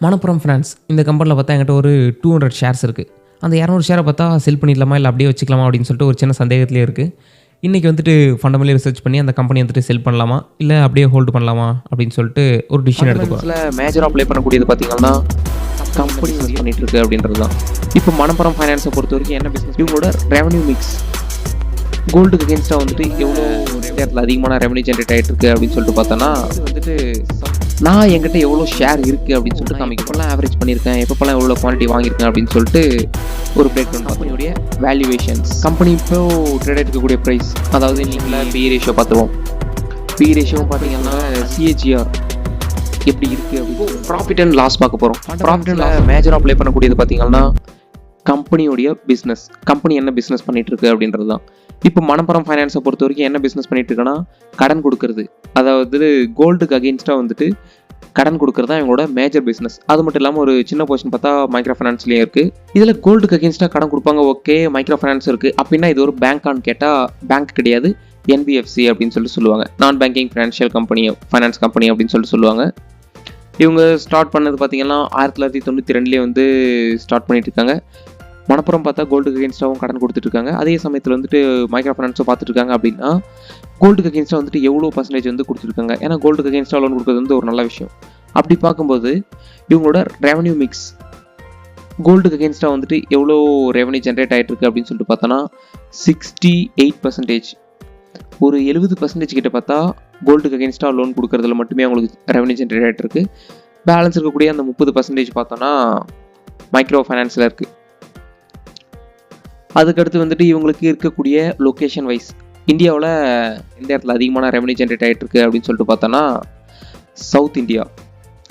Manappuram finance இந்த கம்பெனியில் பார்த்தா என்கிட்ட ஒரு 200 ஷேர்ஸ் இருக்குது. அந்த 200 ஷேரை பார்த்தா செல் பண்ணிடலாமா இல்லை அப்படியே வச்சுக்கலாமா அப்படின்னு சொல்லிட்டு ஒரு சின்ன சந்தேகத்திலே இருக்குது. இன்றைக்கி வந்துட்டு ஃபண்டமெண்டலி ரிசர்ச் பண்ணி அந்த கம்பெனி வந்துட்டு செல் பண்ணலாமா இல்லை அப்படியே ஹோல்டு பண்ணலாமா அப்படின்னு சொல்லிட்டு ஒரு டிசிஷன் எடுத்துக்கலாம். மேஜராக அப்ளை பண்ணக்கூடியது பார்த்தீங்கன்னா கம்பெனி பண்ணிட்டு இருக்கு அப்படின்றது தான். இப்போ மணப்புரம் ஃபைனான்ஸை பொறுத்த வரைக்கும் என்ன பிஸ்னஸ், இவங்களோட ரெவன்யூ மிக்ஸ் கோல்டுக்கு அகேன்ஸ்டாக வந்துட்டு எவ்வளோ நேரத்தில் அதிகமான ரெவன்யூ ஜென்ரேட் ஆகிட்டு இருக்கு அப்படின்னு சொல்லிட்டு பார்த்தோன்னா வந்துட்டு நான் என்கிட்ட எவ்வளோ ஷேர் இருக்குது அப்படின்னு சொல்லிட்டு காமிக்கப்போலாம் ஆவரேஜ் பண்ணியிருக்கேன், எப்பப்போலாம் எவ்வளோ குவான்டிட்டி வாங்கியிருக்கேன் அப்படின்னு சொல்லிட்டு ஒரு பிரேக் டவுன். கம்பெனியோடைய வேல்யூவேஷன்ஸ், கம்பெனி இப்போ ட்ரேட் இருக்கக்கூடிய ப்ரைஸ், அதாவது நீங்கள பி ரேஷியோ பார்த்துருவோம். பி ரேஷியோவும் பார்த்தீங்கன்னா சிஏஜிஆர் எப்படி இருக்குது அப்படின்னு ப்ராஃபிட் அண்ட் லாஸ் பார்க்க போகிறோம். ப்ராஃபிட் அண்ட் லாஸ் மேஜராக அப்ளை பண்ணக்கூடியது பார்த்தீங்கன்னா கம்பெனியோடைய பிஸ்னஸ், கம்பெனி என்ன பிஸ்னஸ் பண்ணிட்டு இருக்கு அப்படின்றது தான். இப்போ மணப்புரம் ஃபைனான்ஸை பொறுத்த வரைக்கும் என்ன பிஸ்னஸ் பண்ணிட்டு இருக்குன்னா கடன் கொடுக்கறது, அதாவது கோல்டுக்கு அகெயின்ஸ்டாக வந்துட்டு கடன் கொடுக்கறது தான் இவங்களோட மேஜர் பிஸ்னஸ். அது மட்டும் இல்லாமல் ஒரு சின்ன போர்ஷன் பார்த்தா மைக்ரோ ஃபைனான்ஸ்லேயே இருக்குது. இதில் கோல்டுக்கு அகெயின்ஸ்டாக கடன் கொடுப்பாங்க, ஓகே. மைக்ரோ ஃபைனான்ஸ் இருக்குது அப்படின்னா இது ஒரு பேங்கான்னு கேட்டால் பேங்க் கிடையாது, என்பிஎஃப்சி அப்படின்னு சொல்லிட்டு சொல்லுவாங்க. நான் banking financial company, finance company அப்படின்னு சொல்லிட்டு சொல்லுவாங்க. இவங்க ஸ்டார்ட் பண்ணது பார்த்தீங்கன்னா 1992 வந்து ஸ்டார்ட் பண்ணிட்டு இருக்காங்க. மணப்புரம் பார்த்தா கோல்டுக்கு அகேன்ஸ்டாகவும் கடன் கொடுத்துட்ருக்காங்க, அதே சமயத்தில் வந்துட்டு மைக்ரோ ஃபைனான்ஸும் பார்த்துட்ருக்காங்க. அப்படின்னா கோல்டுக்கு அகேன்ஸ்டாக வந்துட்டு எவ்வளோ பர்சன்டேஜ் வந்து கொடுத்துருக்காங்க, ஏன்னா கோல்டுக்கு அகேன்ஸ்டாக லோன் கொடுக்குறது வந்து ஒரு நல்ல விஷயம். அப்படி பார்க்கும்போது இவங்களோட ரெவன்யூ மிக்ஸ் கோல்டுக்கு அகேன்ஸ்டாக வந்துட்டு எவ்வளோ ரெவன்யூ ஜென்ரேட் ஆகிட்டு இருக்கு அப்படின்னு சொல்லிட்டு பார்த்தோன்னா 68%. ஒரு 70% கிட்ட பார்த்தா கோல்டுக்கு அகேன்ஸ்டாக லோன் கொடுக்குறதுல மட்டுமே அவங்களுக்கு ரெவன்யூ ஜென்ரேட் ஆகிட்டு இருக்கு. பேலன்ஸ் இருக்கக்கூடிய அந்த 30% பார்த்தோன்னா மைக்ரோ ஃபைனான்ஸில் இருக்குது. அதுக்கடுத்து வந்துட்டு இவங்களுக்கு இருக்கக்கூடிய லொக்கேஷன் வைஸ் இந்தியாவில் எந்த இடத்துல அதிகமான ரெவன்யூ ஜென்ரேட் ஆகிட்டு இருக்கு அப்படின்னு சொல்லிட்டு பார்த்தோன்னா சவுத் இந்தியா,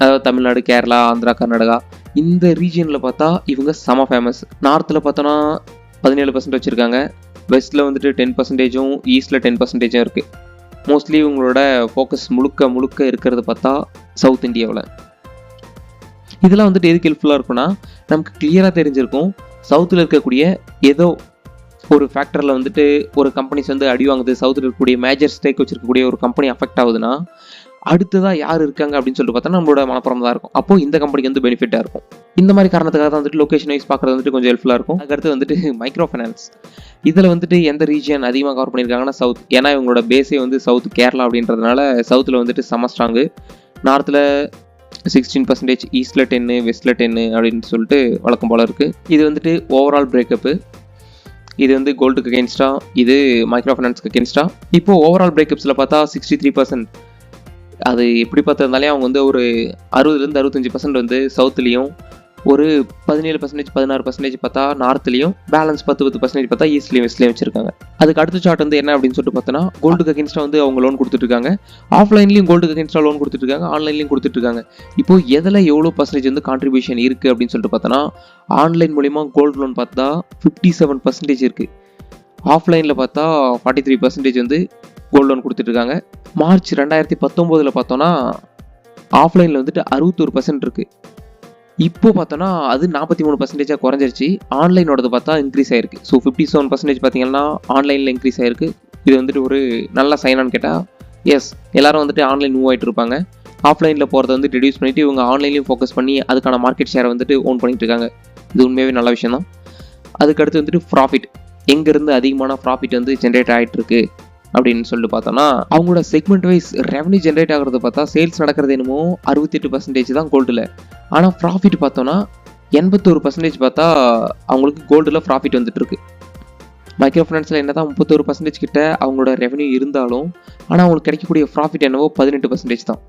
அதாவது தமிழ்நாடு, கேரளா, ஆந்திரா, கர்நாடகா இந்த ரீஜியனில் பார்த்தா இவங்க செம ஃபேமஸ். நார்த்தில் பார்த்தோன்னா 17% வச்சுருக்காங்க, வெஸ்ட்டில் வந்துட்டு 10%, ஈஸ்ட்டில் 10% இருக்குது. மோஸ்ட்லி இவங்களோட ஃபோக்கஸ் முழுக்க இருக்கிறது பார்த்தா சவுத் இந்தியாவில். இதெல்லாம் வந்துட்டு எதுக்கு ஹெல்ப்ஃபுல்லாக இருக்குன்னா நமக்கு கிளியராக தெரிஞ்சிருக்கும், சவுத்தில் இருக்கக்கூடிய ஏதோ ஒரு ஃபேக்டரில் வந்துட்டு ஒரு கம்பெனிஸ் வந்து அடி வாங்குது, சவுத்தில் இருக்கக்கூடிய மேஜர் ஸ்டேக் வச்சிருக்கக்கூடிய ஒரு கம்பெனி அஃபெக்ட் ஆகுதுன்னா அடுத்ததாக யார் இருக்காங்க அப்படின்னு சொல்லிட்டு பார்த்தா நம்மளோட மணப்புரம் தான் இருக்கும். அப்போது இந்த கம்பெனிக்கு வந்து பெனிஃபிட்டாக இருக்கும். இந்த மாதிரி காரணத்துக்காக தான் வந்துட்டு லொக்கேஷன் வைஸ் பார்க்குறது வந்துட்டு கொஞ்சம் ஹெல்ப்ஃபுல்லாக இருக்கும். அதுக்கடுத்து வந்துட்டு மைக்ரோ ஃபைனான்ஸ், இதில் வந்துட்டு எந்த ரீஜியன் அதிகமாக கவர் பண்ணியிருக்காங்கன்னா சவுத், ஏன்னா இவங்களோட பேஸே வந்து சவுத் கேரளா அப்படின்றதுனால சவுத்தில் வந்துட்டு செம ஸ்ட்ராங்கு. நார்த்தில் 16%, ஈஸ்டில் 10, வெஸ்ட்டில் 10 அப்படின்னு சொல்லிட்டு வழக்கம் போல் இருக்குது. இது வந்துட்டு ஓவரால் பிரேக்கப்பு. இது வந்து கோல்டுக்கு அகேன்ஸ்டாக, இது மைக்ரோ ஃபைனான்ஸ்க்கு அகேன்ஸ்டாக. இப்போது ஓவரால் பிரேக்கப்ஸில் பார்த்தா 63%. அது எப்படி பார்த்துருந்தாலே அவங்க வந்து ஒரு 60% 65% வந்து சவுத்துலேயும், ஒரு 17% 16% பார்த்தா நார்த்லேயும், பேலன்ஸ் 10% பார்த்தா ஈஸ்ட்லேயும் வெஸ்ட்லேயும் வச்சுருக்காங்க. அதுக்கு அடுத்த சார்ட் வந்து என்ன அப்படின்னு சொல்லிட்டு பார்த்தோன்னா கோல்டுக்கு அகேன்ஸ்டாக வந்து அவங்க லோன் கொடுத்துட்ருக்காங்க, ஆஃப்லைன்லேயும் கோல்டுக்கு அகேன்ஸ்டாக லோன் கொடுத்துட்ருக்காங்க, ஆன்லைன்லேயும் கொடுத்துட்ருக்காங்க. இப்போது எதில் எவ்வளோ பர்சன்டேஜ் வந்து கான்ட்ரிபியூஷன் இருக்குது அப்படின்னு சொல்லிட்டு பார்த்தோன்னா ஆன்லைன் மூலிமா கோல்டு லோன் பார்த்தா 57% இருக்குது, ஆஃப்லைனில் பார்த்தா 43% வந்து கோல்டு லோன் கொடுத்துட்ருக்காங்க. மார்ச் 2019 பார்த்தோன்னா ஆஃப்லைனில் வந்துட்டு 61% இருக்குது. இப்போ பார்த்தோன்னா அது 43% குறைஞ்சிருச்சு. ஆன்லைனோடது பார்த்தா இன்க்ரீஸ் ஆயிருக்கு. ஸோ 57% பார்த்தீங்கன்னா ஆன்லைனில் இன்க்ரீஸ் ஆயிருக்கு. இது வந்துட்டு ஒரு நல்ல சைனான்னு கேட்டால் எஸ், எல்லாரும் வந்துட்டு ஆன்லைன் மூவ் ஆகிட்டு இருப்பாங்க. ஆஃப்லைனில் போகிறத வந்து ரெடியூஸ் பண்ணிவிட்டு இவங்க ஆன்லைன்லேயும் ஃபோக்கஸ் பண்ணி அதுக்கான மார்க்கெட் ஷேரை வந்துட்டு ஓன் பண்ணிட்டு இருக்காங்க. இது உண்மையாகவே நல்ல விஷயம் தான். அதுக்கடுத்து வந்துட்டு ப்ராஃபிட், எங்கேருந்து அதிகமான ப்ராஃபிட் வந்து ஜென்ரேட் ஆகிட்டு இருக்கு அப்படின்னு சொல்லிட்டு பார்த்தோன்னா அவங்களோட செக்மெண்ட் வைஸ் ரெவன்யூ ஜென்ரேட் ஆகிறது பார்த்தா சேல்ஸ் நடக்கிறது என்னமோ 68% தான் கோல்டில், ஆனால் ப்ராஃபிட் பார்த்தோன்னா 81% பார்த்தா அவங்களுக்கு கோல்டில் ப்ராஃபிட் வந்துட்டு இருக்கு. மைக்ரோ ஃபைனான்ஸில் என்ன தான் 31% கிட்ட அவங்களோட ரெவன்யூ இருந்தாலும் ஆனால் அவங்களுக்கு கிடைக்கக்கூடிய ப்ராஃபிட் என்னவோ 18% தான்.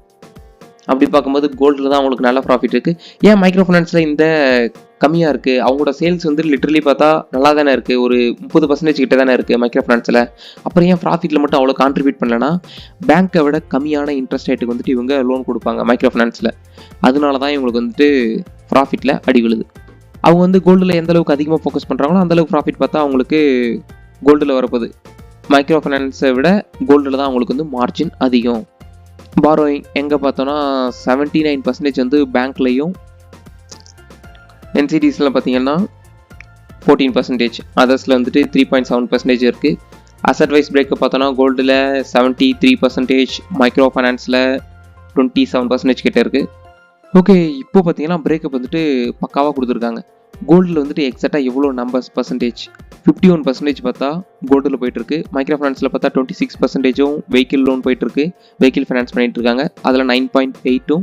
அப்படி பார்க்கும்போது கோல்டில் தான் அவங்களுக்கு நல்ல ப்ராஃபிட் இருக்குது. ஏன் மைக்ரோ ஃபைனான்ஸில் இந்த கம்மியாக இருக்குது? அவங்களோட சேல்ஸ் வந்து லிட்டரலி பார்த்தா நல்லா தானே இருக்குது, ஒரு 30% கிட்ட தானே இருக்குது மைக்ரோ ஃபைனான்ஸில். அப்புறம் ஏன் ப்ராஃபிட்டில் மட்டும் அவ்வளோ கான்ட்ரிபியூட் பண்ணலன்னா பேங்க்கை விட கம்மியான இன்ட்ரெஸ்ட் ரேட்டுக்கு வந்துட்டு இவங்க லோன் கொடுப்பாங்க மைக்ரோ ஃபைனான்ஸில். அதனால தான் இவங்களுக்கு வந்துட்டு ப்ராஃபிட்டில் அடி விழுது. அவங்க வந்து கோல்டில் எந்த அளவுக்கு அதிகமாக ஃபோக்கஸ் பண்ணுறாங்களோ அந்தளவுக்கு ப்ராஃபிட் பார்த்தா அவங்களுக்கு கோல்டில் வரப்போகுது. மைக்ரோ ஃபைனான்ஸை விட கோல்டில் தான் அவங்களுக்கு வந்து மார்ஜின் அதிகம். பாரோயிங் எங்கே பார்த்தோன்னா 79% வந்து பேங்க்லேயும், என்சிடிஸில் பார்த்தீங்கன்னா 14%, அதர்ஸில் வந்துட்டு 3.7% இருக்குது. அசட் வைஸ் பிரேக்கப் பார்த்தோன்னா கோல்டில் 73%, மைக்ரோ ஃபைனான்ஸில் 27% கிட்ட இருக்குது. ஓகே, இப்போ பார்த்தீங்கன்னா பிரேக்கப் வந்துட்டு பக்காவாக கொடுத்துருக்காங்க. கோல்டில் வந்துட்டு எக்ஸாக்டாக எவ்வளோ நம்பர்ஸ் பர்சன்டேஜ் 51% பார்த்தா கோல்டில் போயிட்டுருக்கு. மைக்ரோ ஃபைனான்ஸில் பார்த்தா 26%, வெஹிக்கிள் லோன் போயிட்டுருக்கு, வெஹிக்கிள் ஃபைனான்ஸ் பண்ணிகிட்டு இருக்காங்க, அதில் 9.8.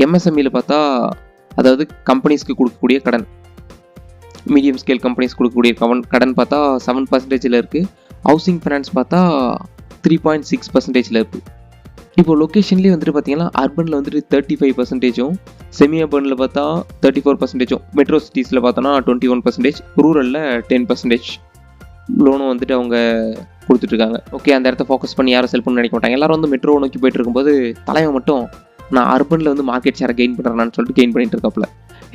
எம்எஸ்எம்இயில் பார்த்தா அதாவது கம்பெனிஸ்க்கு கொடுக்கக்கூடிய கடன், மீடியம் ஸ்கேல் கம்பெனிஸ் கொடுக்கக்கூடிய கடன் பார்த்தா 7%ல் இருக்குது. ஹவுசிங் ஃபைனான்ஸ் பார்த்தா 3.6%ல் இருக்குது. இப்போ லொக்கேஷன்லேயே வந்துட்டு பார்த்தீங்கன்னா அர்பனில் வந்துட்டு 35%, செமி அர்பனில் பார்த்தா 34%, மெட்ரோ சிட்டிஸில் பார்த்தோன்னா 21%, ரூரலில் 10% லோனும் வந்துட்டு அவங்க கொடுத்துட்ருக்காங்க. ஓகே, அந்த இடத்த ஃபோக்கஸ் பண்ணி யாரும் செல் பண்ண நினைக்க மாட்டாங்க. எல்லாரும் வந்து மெட்ரோ நோக்கி போயிட்டு இருக்கும்போது தலைவன் மட்டும் நான் அர்பனில் வந்து மார்க்கெட் ஷேரை கெயின் பண்ணுறேன்னு சொல்லிட்டு கெயின் பண்ணிட்டு இருக்காப்புல.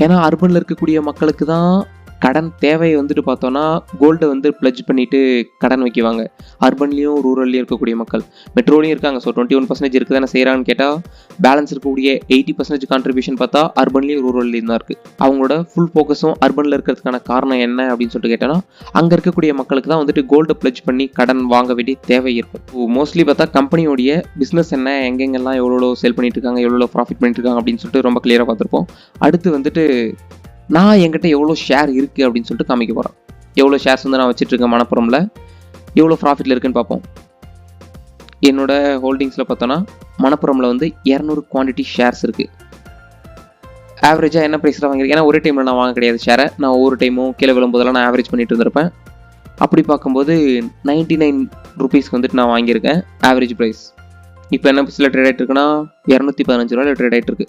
ஏன்னா அர்பனில் இருக்கக்கூடிய மக்களுக்கு தான் கடன் தேவையை வந்துட்டு பார்த்தோன்னா கோல்டை வந்து பிளட்ஜ் பண்ணிவிட்டு கடன் வைக்குவாங்க. அர்பன்லேயும் ரூரல்லையும் இருக்கக்கூடிய மக்கள், மெட்ரோலையும் இருக்காங்க. ஸோ 21% இருக்குது தானே செய்கிறான்னு கேட்டால் பேலன்ஸ் இருக்கக்கூடிய 80% கான்ட்ரிபியூஷன் பார்த்தா அர்பன்லேயும் ரூரல்லையும் தான் இருக்குது. அவங்களோட ஃபுல் ஃபோக்கஸும் அர்பனில் இருக்கிறதுக்கான காரணம் என்ன அப்படின்னு சொல்லிட்டு கேட்டோன்னா அங்கே இருக்கக்கூடிய மக்களுக்கு தான் வந்துட்டு கோல்டை பிளட்ஜ் பண்ணி கடன் வாங்க வேண்டிய தேவை இருக்கும். மோஸ்ட்லி பார்த்தா கம்பெனியோடைய பிஸ்னஸ் என்ன, எங்கெங்கெல்லாம் எவ்வளோ சேல் பண்ணிட்டு இருக்காங்க, எவ்வளோ ப்ராஃபிட் பண்ணிட்டு இருக்காங்க அப்படின்னு சொல்லிட்டு ரொம்ப கிளியராக பார்த்துருப்போம். அடுத்து வந்துட்டு நான் என்கிட்ட எவ்வளோ ஷேர் இருக்குது அப்படின்னு சொல்லிட்டு காமிக்க போகிறேன். எவ்வளோ ஷேர்ஸ் வந்து நான் வச்சுட்ருக்கேன் மணப்புரமில், எவ்வளோ ப்ராஃபிட்டில் இருக்குன்னு பார்ப்போம். என்னோட ஹோல்டிங்ஸில் பார்த்தோன்னா மணப்புரமில் வந்து 200 குவான்டிட்டி ஷேர்ஸ் இருக்குது. ஆவரேஜாக என்ன ப்ரைஸில் வாங்கியிருக்கேன், ஏன்னா ஒரே டைமில் நான் வாங்க கிடையாது ஷேரை, நான் ஒவ்வொரு டைமும் கீழே விழும்போதெல்லாம் நான் ஆவரேஜ் பண்ணிட்டு இருந்திருப்பேன். அப்படி பார்க்கும்போது 99 ருபீஸ்க்கு வந்துட்டு நான் வாங்கியிருக்கேன் ஆவரேஜ் ப்ரைஸ். இப்போ என்ன ப்ரைஸில் ட்ரேட் ஆகிட்டு இருக்குன்னா 215 ரூபாயில் ட்ரேட் ஆகிட்டு இருக்கு.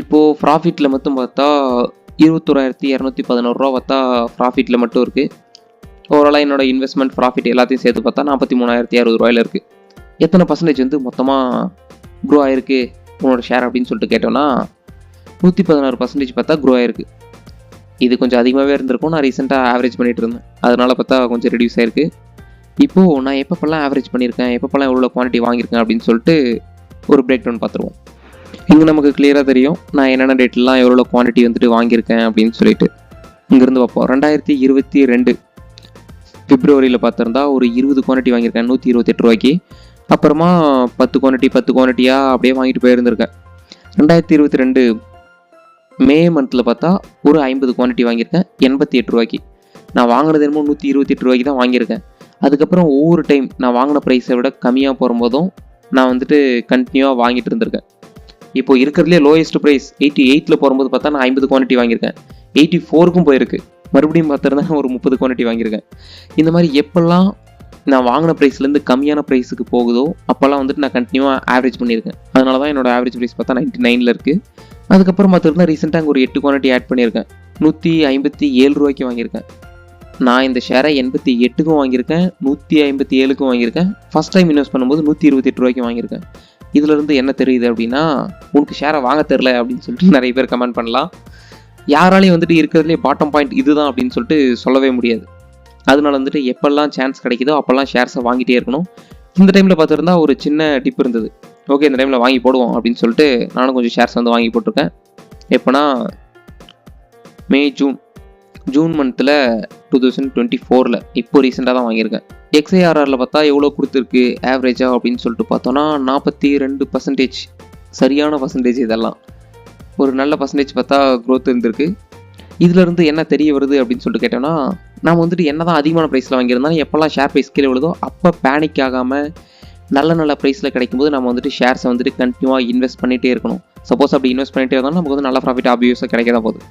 இப்போது ப்ராஃபிட்டில் மட்டும் பார்த்தா 21,211 ரூபா பார்த்தா ப்ராஃபிட்டில் மட்டும் இருக்குது. ஓவராலாக என்னோடய இன்வெஸ்ட்மெண்ட் ப்ராஃபிட் எல்லாத்தையும் சேர்த்து பார்த்தா 43,060 ரூபாயில் இருக்குது. எத்தனை பர்சன்டேஜ் வந்து மொத்தமாக க்ரோ ஆகிருக்கு உன்னோட ஷேர் அப்படின்னு சொல்லிட்டு கேட்டோன்னா 116% பார்த்தா க்ரோ ஆகிருக்கு. இது கொஞ்சம் அதிகமாகவே இருந்திருக்கும், நான் ரீசெண்டாக ஆவரேஜ் பண்ணிகிட்டு இருந்தேன், அதனால் பார்த்தா கொஞ்சம் ரெடியூஸ் ஆகிருக்கு. இப்போது நான் எப்பப்பெல்லாம் ஆவரேஜ் பண்ணியிருக்கேன், எப்பப்பெல்லாம் எவ்வளோ குவான்டிட்டி வாங்கியிருக்கேன் அப்படின்னு சொல்லிட்டு ஒரு பிரேக் டவுன் பார்த்துருவோம். இங்கே நமக்கு கிளியராக தெரியும் நான் என்னென்ன டேட்லாம் எவ்வளோ குவான்டிட்டி வந்துட்டு வாங்கியிருக்கேன் அப்படின்னு சொல்லிட்டு. இங்கேருந்து பார்ப்போம். 2022 பிப்ரவரியில் பார்த்துருந்தா ஒரு 20 குவான்டிட்டி வாங்கியிருக்கேன் 128 ரூபாய்க்கு. அப்புறமா 10 குவான்டிட்டியாக அப்படியே வாங்கிட்டு போயிருந்திருக்கேன். 2022 மே மந்தில் பார்த்தா ஒரு 50 குவான்டிட்டி வாங்கியிருக்கேன் 88 ரூபாய்க்கு. நான் வாங்கினது என்னமோ 128 ரூபாய்க்கு தான் வாங்கியிருக்கேன். அதுக்கப்புறம் ஒவ்வொரு டைம் நான் வாங்கின ப்ரைஸை விட கம்மியாக போகும்போதும் நான் வந்துட்டு கண்டினியூவாக வாங்கிட்டு இருந்திருக்கேன். இப்போ இருக்கிறதுலே லோயஸ்ட் ப்ரைஸ் 88ல் போகும்போது பார்த்தா நான் 50 குவான்டிட்டி வாங்கியிருக்கேன். 84க்கும் போயிருக்கு. மறுபடியும் பார்த்துருந்தா ஒரு 30 குவான்டிட்டி வாங்கியிருக்கேன். இந்த மாதிரி எப்போல்லாம் நான் வாங்கின ப்ரைஸ்லேருந்து கம்மியான ப்ரைஸுக்கு போகுதோ அப்போல்லாம் வந்துட்டு நான் கண்டினியூவாக ஆவரேஜ் பண்ணியிருக்கேன். அதனால தான் என்னோட ஆவரேஜ் ப்ரைஸ் பார்த்தா 99ல் இருக்குது. அதுக்கப்புறம் பார்த்துருந்தா ரீசெண்டாக அங்கே ஒரு 8 குவான்டிட்டி ஆட் பண்ணியிருக்கேன். 157 ரூபாய்க்கு வாங்கியிருக்கேன். நான் இந்த ஷேரை 88க்கும் வாங்கியிருக்கேன், 157க்கும் வாங்கியிருக்கேன். ஃபஸ்ட் டைம் இன்வெஸ்ட் பண்ணும்போது 128 ரூபாய்க்கு வாங்கியிருக்கேன். இதிலிருந்து என்ன தெரியுது அப்படின்னா உனக்கு ஷேரை வாங்க தெரில அப்படின்னு சொல்லிட்டு நிறைய பேர் கமெண்ட் பண்ணலாம். யாராலையும் வந்துட்டு இருக்கிறதுலே பாட்டம் பாயிண்ட் இதுதான் அப்படின்னு சொல்லிட்டு சொல்லவே முடியாது. அதனால வந்துட்டு எப்பெல்லாம் சான்ஸ் கிடைக்குதோ அப்போல்லாம் ஷேர்ஸை வாங்கிட்டே இருக்கணும். இந்த டைமில் பார்த்துருந்தா ஒரு சின்ன டிப் இருந்தது. ஓகே, இந்த டைமில் வாங்கி போடுவோம் அப்படின்னு சொல்லிட்டு நானும் கொஞ்சம் ஷேர்ஸ் வந்து வாங்கி போட்டிருக்கேன். எப்போனா மே ஜூன் மந்தில் 2024ல் இப்போ ரீசெண்டாக தான் வாங்கியிருக்கேன். XIRRல பார்த்தா எவ்வளோ கொடுத்துருக்கு ஆவரேஜாக அப்படின்னு சொல்லிட்டு பார்த்தோன்னா 42%. சரியான பர்சன்டேஜ். இதெல்லாம் ஒரு நல்ல பர்சன்டேஜ் பார்த்தா க்ரோத் இருந்திருக்கு. இதிலிருந்து என்ன தெரிய வருது அப்படின்னு சொல்லிட்டு கேட்டோன்னா நாம் வந்துட்டு என்ன தான் அதிகமான ப்ரைஸில் வாங்கியிருந்தாலும் எப்போல்லாம் ஷேர் ப்ரைஸ் கீழே விழுதோ அப்போ பேனிக் ஆகாமல் நல்ல ப்ரைஸில் கிடைக்கும்போது நம்ம வந்துட்டு ஷேர்ஸை வந்துட்டு கண்டினியூவாக இன்வெஸ்ட் பண்ணிகிட்டே இருக்கணும். சப்போஸ் அப்படி இன்வெஸ்ட் பண்ணிகிட்டே இருந்தாலும் நமக்கு வந்து நல்ல ப்ராஃபிட் ஆப்வியஸாக கிடைக்க தான் போகுது.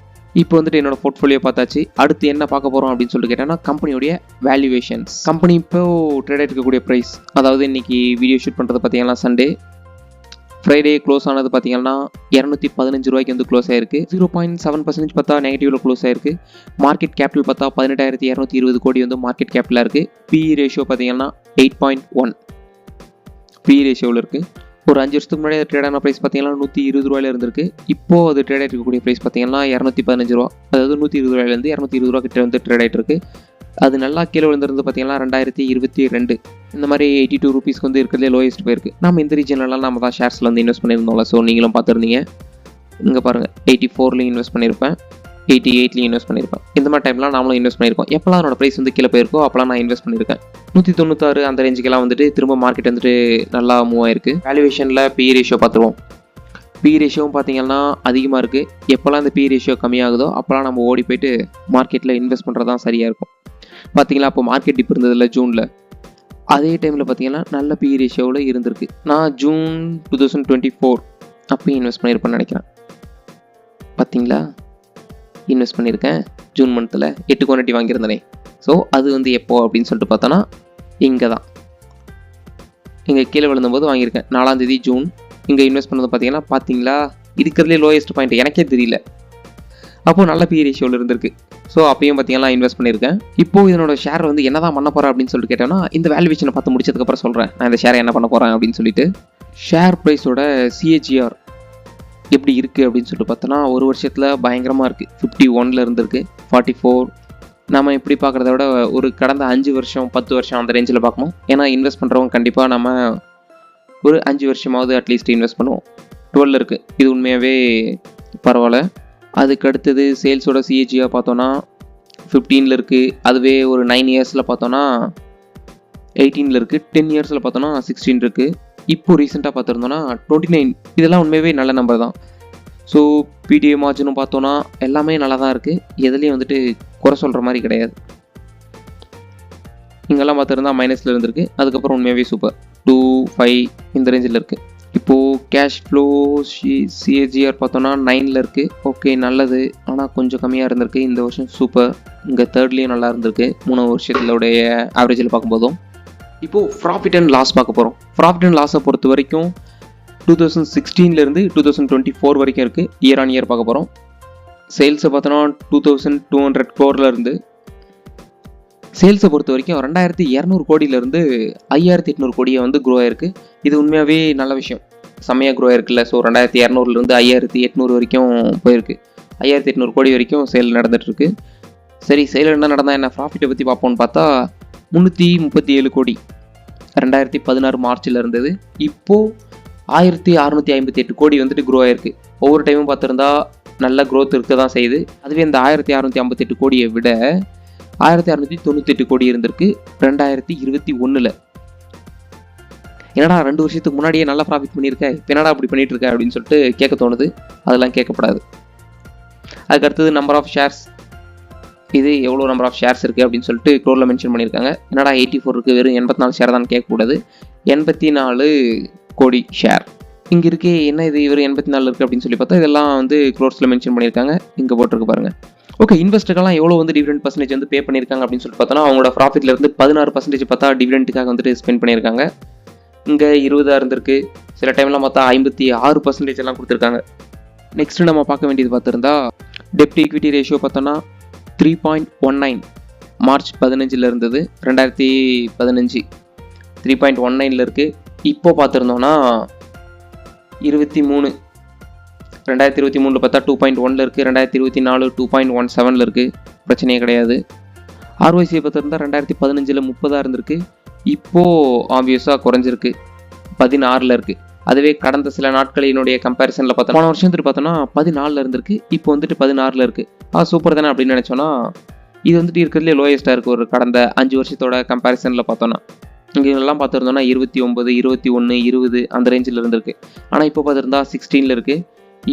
இப்போ வந்துட்டு என்னோட போர்ட்ஃபோலியோ பார்த்தாச்சு. அடுத்து என்ன பார்க்க போகிறோம் அப்படின்னு சொல்லிட்டு கேட்டோன்னா கம்பெனியோடைய வேல்யூவேஷன்ஸ். கம்பெனி இப்போ ட்ரேட் ஆகிட்டு இருக்கக்கூடிய ப்ரைஸ், அதாவது இன்றைக்கி வீடியோ ஷூட் பண்ணுறது பார்த்தீங்கன்னா சண்டே, ஃப்ரைடே க்ளோஸ் ஆனது பார்த்தீங்கன்னா 215 ரூபாய்க்கு வந்து க்ளோஸ் ஆயிருக்கு. 0.7% பார்த்தா நெகட்டிவில் க்ளோஸ் ஆயிருக்கு. மார்க்கெட் கேபிட்டல் பார்த்தா 18,220 கோடி வந்து மார்க்கெட் கேபிட்டலாக இருக்குது. PE ரேஷியோ பார்த்தீங்கன்னா 8.1 PE ரேஷியோவில் இருக்குது. ஒரு 5 வருஷத்துக்கு முன்னாடி ட்ரேட் ஆன ப்ரைஸ் பார்த்தீங்கன்னா 120 ரூபாயில் இருந்திருக்கு. இப்போது அது ட்ரேட் ஆகிட்டு இருக்கக்கூடிய ப்ரைஸ் பார்த்தீங்கன்னா 215 ரூபா, அதாவது 120 ரூபாயிலேருந்து 220 ரூபா கிட்ட வந்து ட்ரேட் ஆகிட்டு இருக்கு. அது நல்லா கீழே விழுந்திருந்து பார்த்தீங்கன்னா 2022 இந்த மாதிரி 82 ருபீஸ்க்கு வந்து இருக்கிறதே லோயஸ்ட் போயிருக்கு. நம்ம இந்த ரீஜன்லாம் நம்ம தான் ஷேர்ஸில் வந்து இன்வெஸ்ட் பண்ணியிருந்தோம்ல, ஸோ நீங்களும் பார்த்துருந்தீங்க. இங்கே பாருங்கள் 84லையும் இன்வெஸ்ட் பண்ணியிருப்பேன். 88லையும் இன்வெஸ்ட் பண்ணியிருப்பேன். இந்த மாதிரி டைம்லாம் நாமளும் இன்வெஸ்ட் பண்ணியிருக்கோம். எப்போலாம் அதனோட ப்ரைஸ் வந்து கீழே போயிருக்கோ அப்போலாம் நான் இன்வெஸ்ட் பண்ணியிருக்கேன். 196 அந்த ரேஞ்சுக்கெல்லாம் வந்துட்டு திரும்ப மார்க்கெட் வந்துட்டு நல்லா மூவ் ஆயிருக்கு. வேல்யூவேஷனில் PE ரேஷியோ பார்த்துருவோம். PE ரேஷியோவும் பார்த்தீங்கன்னா அதிகமாக இருக்குது. எப்போல்லாம் இந்த PE ரேஷியோ கம்மியாகுதோ அப்போலாம் நம்ம ஓடி போயிட்டு மார்க்கெட்டில் இன்வெஸ்ட் பண்ணுறது தான் சரியாக இருக்கும். பார்த்தீங்களா, அப்போ மார்க்கெட் டிப் இருந்ததில்ல ஜூனில், அதே டைமில் பார்த்தீங்கன்னா நல்ல PE ரேஷியோவில் இருந்திருக்கு. நான் ஜூன் 2024 அப்பயும் இன்வெஸ்ட் பண்ணியிருப்பேன்னு நினைக்கிறேன். பார்த்தீங்களா, இன்வெஸ்ட் பண்ணியிருக்கேன் ஜூன் மந்த்தில் 8 குவான்டிட்டி வாங்கியிருந்தேனே. ஸோ அது வந்து எப்போ அப்படின்னு சொல்லிட்டு பார்த்தோன்னா இங்கே தான், இங்கே கீழே விழுந்தபோது வாங்கியிருக்கேன் 4ஆம் தேதி ஜூன். இங்கே இன்வெஸ்ட் பண்ணது பார்த்தீங்களா இருக்கிறதுலே லோயஸ்ட் பாயிண்ட், எனக்கே தெரியல. அப்போது நல்ல PE ரேஷியோவில் இருந்திருக்கு. ஸோ அப்பயும் பார்த்தீங்கன்னா இன்வெஸ்ட் பண்ணியிருக்கேன். இப்போது இதனோட ஷேர் வந்து என்ன தான் பண்ண போகிறேன் அப்படின்னு சொல்லிட்டு கேட்டோன்னா இந்த வேல்யூவேஷனை பார்த்து முடிச்சதுக்கப்புறம் சொல்கிறேன் நான் இந்த ஷேரை என்ன பண்ண போகிறேன் அப்படின்னு சொல்லிட்டு. ஷேர் ப்ரைஸோட CAGR எப்படி இருக்குது அப்படின்னு சொல்லிட்டு பார்த்தோன்னா ஒரு வருஷத்தில் பயங்கரமாக இருக்குது. 51 இருந்திருக்கு, 44. நம்ம இப்படி பார்க்குறத விட ஒரு கடந்த 5 வருஷம் 10 வருஷம் அந்த ரேஞ்சில் பார்க்கணும். ஏன்னா இன்வெஸ்ட் பண்ணுறவங்க கண்டிப்பாக நம்ம ஒரு 5 வருஷமாவது அட்லீஸ்ட் இன்வெஸ்ட் பண்ணுவோம். 12 இருக்குது, இது உண்மையாகவே பரவாயில்ல. அதுக்கு அடுத்தது சேல்ஸோட CAGR பார்த்தோன்னா 15 இருக்குது. அதுவே ஒரு 9 இயர்ஸில் பார்த்தோன்னா 18 இருக்குது. 10 இயர்ஸில் பார்த்தோன்னா 16 இருக்குது. இப்போ ரீசெண்டாக பார்த்துருந்தோன்னா 29. இதெல்லாம் உண்மையாகவே நல்ல நம்பர் தான். ஸோ PTA மார்ஜினும் பார்த்தோன்னா எல்லாமே நல்லா தான் இருக்குது. எதுலேயும் வந்துட்டு குறை சொல்கிற மாதிரி கிடையாது. இங்கெல்லாம் பார்த்துருந்தா மைனஸில் இருந்திருக்கு. அதுக்கப்புறம் உண்மையாகவே சூப்பர் 2.5 இந்த ரேஞ்சில் இருக்குது. இப்போது கேஷ் ஃப்ளோ CAGR பார்த்தோன்னா 9 இருக்குது. ஓகே, நல்லது. ஆனால் கொஞ்சம் கம்மியாக இருந்திருக்கு. இந்த வருஷம் சூப்பர். இங்கே 3லேயும் நல்லா இருந்திருக்கு 3 வருஷத்துடைய ஆவரேஜில் பார்க்கும்போதும். இப்போது ப்ராஃபிட் அண்ட் லாஸ் பார்க்க போகிறோம். ப்ராஃபிட் அண்ட் லாஸை பொறுத்த வரைக்கும் 2016 2024 வரைக்கும் இருக்குது. இயர் ஆன் இயர் பார்க்க போகிறோம். சேல்ஸை பார்த்தோன்னா 2200 crore இருந்து சேல்ஸை பொறுத்த வரைக்கும் 2200 கோடியிலேருந்து 5800 கோடியை வந்து க்ரோ ஆயிருக்கு. இது உண்மையாகவே நல்ல விஷயம், செம்மையாக க்ரோ ஆயிருக்குல்ல. ஸோ 2200 5800 வரைக்கும் போயிருக்கு. 5800 கோடி வரைக்கும் சேல் நடந்துகிட்ருக்கு. சரி, சேல் என்ன நடந்தால் என்ன, ப்ராஃபிட்டை பற்றி பார்ப்போம்னு பார்த்தா 337 கோடி 2016 மார்ச்சில் இருந்தது. இப்போது 1658 கோடி வந்துட்டு க்ரோ ஆயிருக்கு. ஒவ்வொரு டைமும் பார்த்துருந்தா நல்ல க்ரோத் இருக்க தான் செய்யுது. அதுவே இந்த 1658 கோடியை விட 1698 கோடி இருந்திருக்கு 2021. என்னடா 2 வருஷத்துக்கு முன்னாடியே நல்லா ப்ராஃபிட் பண்ணியிருக்க, இப்போ என்னடா அப்படி பண்ணிட்டு இருக்க அப்படின்னு சொல்லிட்டு கேட்க தோணுது. அதெல்லாம் கேட்கப்படாது. அதுக்கு அடுத்தது நம்பர் ஆஃப் ஷேர்ஸ். இது எவ்வளோ நம்பர் ஆஃப் ஷேர்ஸ் இருக்குது அப்படின்னு சொல்லிட்டு க்ரோரில் மென்ஷன் பண்ணியிருக்காங்க. என்னடா 84 இருக்குது, வெறும் 84 ஷேர் தான் கேட்கக்கூடாது. 84 கோடி ஷேர் இங்கே இருக்கே, என்ன இது வெறும் 84 இருக்குது அப்படின்னு சொல்லி பார்த்தா இதெல்லாம் வந்து க்ரோர்ஸில் மென்ஷன் பண்ணியிருக்காங்க. இங்கே போட்டிருக்கு பாருங்கள். ஓகே, இன்வெஸ்டர்லாம் எவ்வளோ வந்து டிவிடெண்ட் பர்சன்டேஜ் வந்து பே பண்ணியிருக்காங்க அப்படின்னு சொல்லிட்டு பார்த்தோன்னா அவங்களோட ப்ராஃபிட்லேருந்து 16% பார்த்தா டிவிடெண்ட்டுக்காக வந்துட்டு ஸ்பெண்ட் பண்ணியிருக்காங்க. இங்கே 20 இருந்திருக்கு. சில டைம்லாம் பார்த்தா 56% எல்லாம் கொடுத்துருக்காங்க. நெக்ஸ்ட்டு நம்ம பார்க்க வேண்டியது பார்த்துருந்தா டெப்ட் ஈக்விட்டி ரேஷியோ பார்த்தோன்னா 3.19 மார்ச் 15 இருந்தது. 2015 3.19 இருக்குது. இப்போ பார்த்துருந்தோன்னா 23 2023 பார்த்தா 2.1 இருக்குது. 2024 2.17 இருக்குது. பிரச்சனையே கிடையாது. ROIC பார்த்துருந்தா 2015 30 இருந்திருக்கு. இப்போது ஆப்வியஸாக குறைஞ்சிருக்கு 16 இருக்குது. அதுவே கடந்த சில நாட்களினுடைய கம்பேரிசனில் பார்த்தோம், போன வருஷத்துக்கு பார்த்தோன்னா 14 இருந்திருக்கு. இப்போ வந்துட்டு 16 இருக்குது. சூப்பர் தானே அப்படின்னு நினச்சோன்னா இது வந்துட்டு இருக்கிறதுலே லோயஸ்ட்டாக இருக்குது ஒரு கடந்த 5 வருஷத்தோட கம்பேரிசனில் பார்த்தோன்னா. இங்கே எல்லாம் பார்த்துருந்தோன்னா 29 21 20 அந்த ரேஞ்சில் இருந்திருக்கு. ஆனால் இப்போ பார்த்துருந்தா 16 இருக்குது.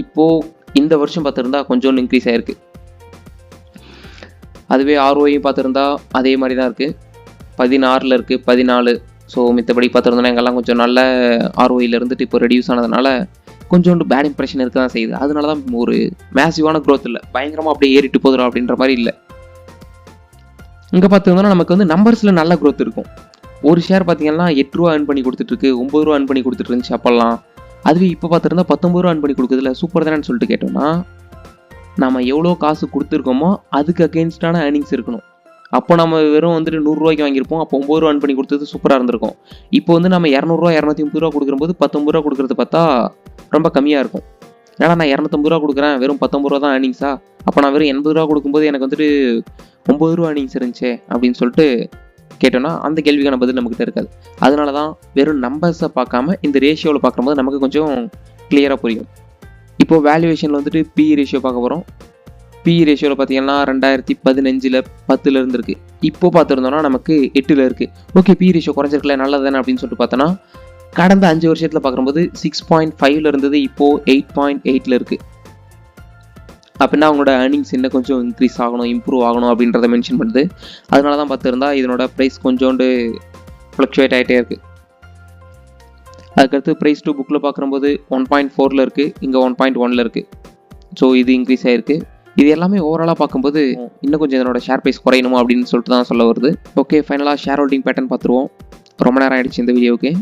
இப்போது இந்த வருஷம் பார்த்துருந்தா கொஞ்சம் இன்க்ரீஸ் ஆகிருக்கு. அதுவே ROI பார்த்துருந்தா அதே மாதிரி தான் இருக்குது, 16 இருக்குது, 14. ஸோ மித்தபடி பார்த்துருந்தோன்னா எங்கெல்லாம் கொஞ்சம் நல்ல ROIயில் இருந்துட்டு இப்போ ரெடியூஸ் ஆனதுனால கொஞ்சோண்டு பேட் இம்ப்ரெஷன் இருக்க தான் செய்யுது. அதனால தான் ஒரு மேசிவான க்ரோத் இல்லை, பயங்கரமாக அப்படியே ஏறிட்டு போதும் அப்படின்ற மாதிரி இல்லை. இங்கே பார்த்துருந்தோன்னா நமக்கு வந்து நம்பர்ஸில் நல்ல க்ரோத் இருக்கும். ஒரு ஷேர் பார்த்தீங்கன்னா 8 ரூபா earn பண்ணி கொடுத்துட்ருக்கு, 9 ரூபா earn பண்ணி கொடுத்துட்டு இருந்துச்சு அப்போல்லாம். அதுவே இப்போ பார்த்துருந்தா 19 ரூபா earn பண்ணி கொடுக்குறதுல சூப்பர் தானேன்னு சொல்லிட்டு கேட்டோம்னா நம்ம எவ்வளோ காசு கொடுத்துருக்கோமோ அதுக்கு அகெயின்ஸ்டான ஏர்னிங்ஸ் இருக்கணும். அப்போ நம்ம வெறும் வந்துட்டு 100 ரூபாய்க்கு வாங்கியிருப்போம், அப்போ 9 ரூபா earn பண்ணி கொடுத்தது சூப்பராக இருந்திருக்கும். இப்போ வந்து நம்ம 200 ரூபா 250 ரூபா கொடுக்கும்போது 19 ரூபா கொடுக்குறது பார்த்தா ரொம்ப கம்மியாக இருக்கும். ஏன்னா நான் 250 ரூபா கொடுக்குறேன், வெறும் 19 ரூபா தான் ஏர்னிங்ஸா, அப்போ நான் வெறும் 80 ரூபா கொடுக்கும்போது எனக்கு வந்துட்டு 9 ரூபா ஏர்னிங்ஸ் இருந்துச்சே அப்படின்னு சொல்லிட்டு கேட்டோன்னா அந்த கேள்விக்கான பதில் நம்மக்கிட்ட இருக்காது. அதனால தான் வெறும் நம்பர்ஸை பார்க்காம இந்த ரேஷியோவில் பார்க்கும்போது நமக்கு கொஞ்சம் கிளியராக புரியும். இப்போது வேல்யூவேஷனில் வந்துட்டு PE ரேஷியோ பார்க்க போகிறோம். பிஇ ரேஷியோவில் பார்த்தீங்கன்னா 2015 10 இருந்திருக்கு. இப்போ பார்த்துருந்தோம்னா நமக்கு 8 இருக்குது. ஓகே, பிஇ ரேஷியோ குறைஞ்சிருக்கல, நல்லது தானே அப்படின்னு சொல்லிட்டு பார்த்தோன்னா கடந்த 5 வருஷத்தில் பார்க்கும்போது 6.5 இருந்தது, இப்போது 8.8 இருக்குது. அப்படின்னா அவங்களோட ஏர்னிங்ஸ் இன்னும் கொஞ்சம் இன்க்ரீஸ் ஆகணும், இம்ப்ரூவ் ஆகணும் அப்படின்றத மென்ஷன் பண்ணுது. அதனால தான் பார்த்துருந்தா இதனோட ப்ரைஸ் கொஞ்சோண்டு ஃப்ளக்சுவேட் ஆகிட்டே இருக்குது. அதுக்கடுத்து ப்ரைஸ் டு புக்கில் பார்க்கும்போது 1.4 இருக்குது, இங்கே 1.1 இருக்குது. ஸோ இது இன்க்ரீஸ் ஆகிருக்கு. இது எல்லாமே ஓவராலாக பார்க்கும்போது இன்னும் கொஞ்சம் இதனோட ஷேர் ப்ரைஸ் குறையணுமா அப்படின்னு சொல்லிட்டு தான் சொல்ல வருது. ஓகே, ஃபைனலாக ஷேர் ஹோல்டிங் பேட்டர்ன் பார்த்துருவோம். ரொம்ப நேரம் ஆகிடுச்சு இந்த வீடியோவுக்கு.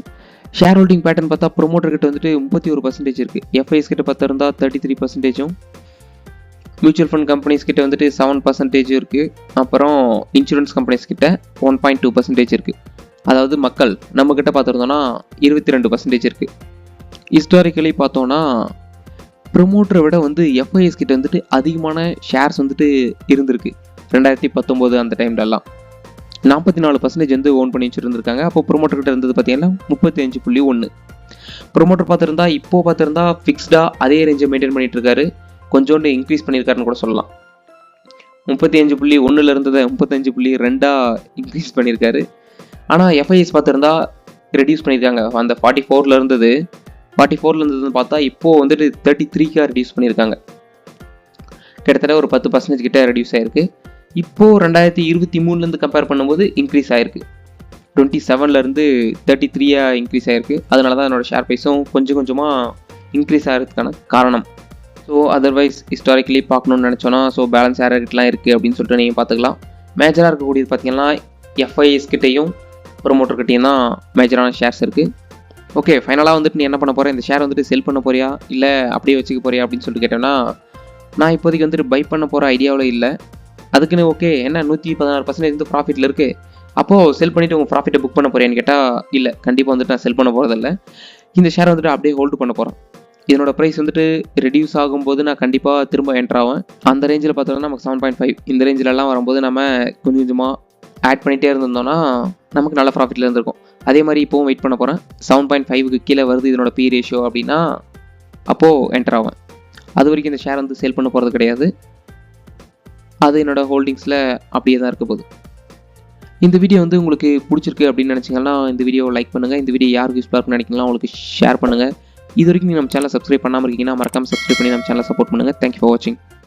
ஷேர் ஹோல்டிங் பேட்டர்ன் பார்த்தா ப்ரொமோட்டர் கிட்ட வந்துட்டு 31% இருக்குது, எஃப்ஐஎஸ் கிட்ட பார்த்துருந்தா 33%, மியூச்சுவல் ஃபண்ட் கம்பெனிஸ் கிட்ட வந்துட்டு 7% இருக்குது, அப்புறம் இன்சூரன்ஸ் கம்பெனிஸ் கிட்ட 1.2% இருக்குது. அதாவது மக்கள் நம்மக்கிட்ட பார்த்துருந்தோன்னா 22% இருக்குது. ஹிஸ்டாரிக்கலி பார்த்தோன்னா ப்ரொமோட்டரை விட வந்து எஃப்ஐஎஸ் கிட்ட வந்துட்டு அதிகமான ஷேர்ஸ் வந்துட்டு இருந்திருக்கு. 2019 அந்த டைம்லலாம் 44% வந்து ஓன் பண்ணி வச்சுருந்துருக்காங்க. அப்போ ப்ரொமோட்டர் கிட்ட இருந்தது பார்த்தீங்கன்னா 35.1. ப்ரொமோட்டர் பார்த்துருந்தா இப்போது பார்த்துருந்தா ஃபிக்ஸ்டாக அதே ரேஞ்சை மெயின்டைன் பண்ணிகிட்டு இருக்காரு, கொஞ்சோண்டு இன்க்ரீஸ் பண்ணியிருக்காருன்னு கூட சொல்லலாம். 35.1 இருந்ததை 35.2 இன்க்ரீஸ் பண்ணியிருக்காரு. ஆனால் எஃப்ஐஎஸ் பார்த்துருந்தா ரெடியூஸ் பண்ணியிருக்காங்க. அந்த 44 இருந்ததுன்னு பார்த்தா இப்போது வந்துட்டு 33 ரெடியூஸ் பண்ணியிருக்காங்க. கிட்டத்தட்ட ஒரு 10% கிட்ட ரெடியூஸ் ஆகிருக்கு. இப்போது 2023 கம்பேர் பண்ணும்போது இன்க்ரீஸ் ஆகிருக்கு. 27 33 இன்க்ரீஸ் ஆகிருக்கு. அதனால தான் என்னோடய ஷேர் ப்ரைஸும் கொஞ்சம் கொஞ்சமாக இன்க்ரீஸ் ஆகிறதுக்கான காரணம். ஸோ அதர்வைஸ் ஹிஸ்டாரிக்கலி பார்க்கணுன்னு நினச்சோன்னா பேலன்ஸ் ஷேர் ரேட்லாம் இருக்குது அப்படின்னு சொல்லிட்டு நீங்கள் பார்த்துக்கலாம். மேஜராக இருக்கக்கூடியது பார்த்தீங்கன்னா எஃப்ஐஎஸ் கிட்டேயும் ப்ரொமோட்டர் கிட்டேயும் தான் மேஜரான ஷேர்ஸ் இருக்குது. ஓகே, ஃபைனலாக வந்துட்டு நீ என்ன பண்ண போகிற, இந்த ஷேர் வந்துட்டு செல் பண்ண போறியா இல்லை அப்படியே வச்சுக்க போறியா அப்படின்னு சொல்லிட்டு கேட்டோன்னா நான் இப்போதைக்கு வந்துட்டு பை பண்ண போகிற ஐடியாவில் இல்லை. அதுக்குன்னு ஓகே என்ன 116% வந்து ப்ராஃபிட்டில் இருக்குது, அப்போது செல் பண்ணிவிட்டு உங்கள் ப்ராஃபிட்டை புக் பண்ண போறியான்னு கேட்டால் இல்லை, கண்டிப்பாக வந்துட்டு நான் செல் பண்ண போகிறதில்ல. இந்த ஷேர் வந்துட்டு அப்படியே ஹோல்டு பண்ண போகிறேன். இதனோட ப்ரைஸ் வந்துட்டு ரெடியூஸ் ஆகும்போது நான் கண்டிப்பாக திரும்ப என்ட்ரு ஆவேன். அந்த ரேஞ்சில் பார்த்தோம்னா நமக்கு 7.5 இந்த ரேஞ்சிலலாம் வரும்போது நம்ம கொஞ்சம் கொஞ்சமாக ஆட் பண்ணிகிட்டே இருந்திருந்தோம்னா நமக்கு நல்ல ப்ராஃபிட்டில் இருந்திருக்கும். அதே மாதிரி இப்போவும் வெயிட் பண்ண போகிறேன். 7.5க்கு கீழே வருது இதனோட பி ரேஷியோ அப்படின்னா அப்போது என்டர் ஆவேன். அது வரைக்கும் இந்த ஷேர் வந்து சேல் பண்ண போகிறது கிடையாது. அது என்னோடய ஹோல்டிங்ஸில் அப்படியே தான் இருக்க போகுது. இந்த வீடியோ வந்து உங்களுக்கு பிடிச்சிருக்கு அப்படின்னு நினச்சிங்கன்னா இந்த வீடியோவை லைக் பண்ணுங்கள். இந்த வீடியோ யாருக்கு யூஸ்ஃபுல்லாக இருக்குன்னு நினைக்கிங்களா உங்களுக்கு ஷேர் பண்ணுங்கள். இது வரைக்கும் நீங்கள் நம்ம சேனலை சப்ஸ்கிரைப் பண்ணாமல் இருக்கீங்கன்னா மறக்காமல் சப்ஸ்கிரைப் பண்ணி நம்ம சேனலை சப்போர்ட் பண்ணுங்கள். தேங்க்யூ ஃபார் வாட்சிங்.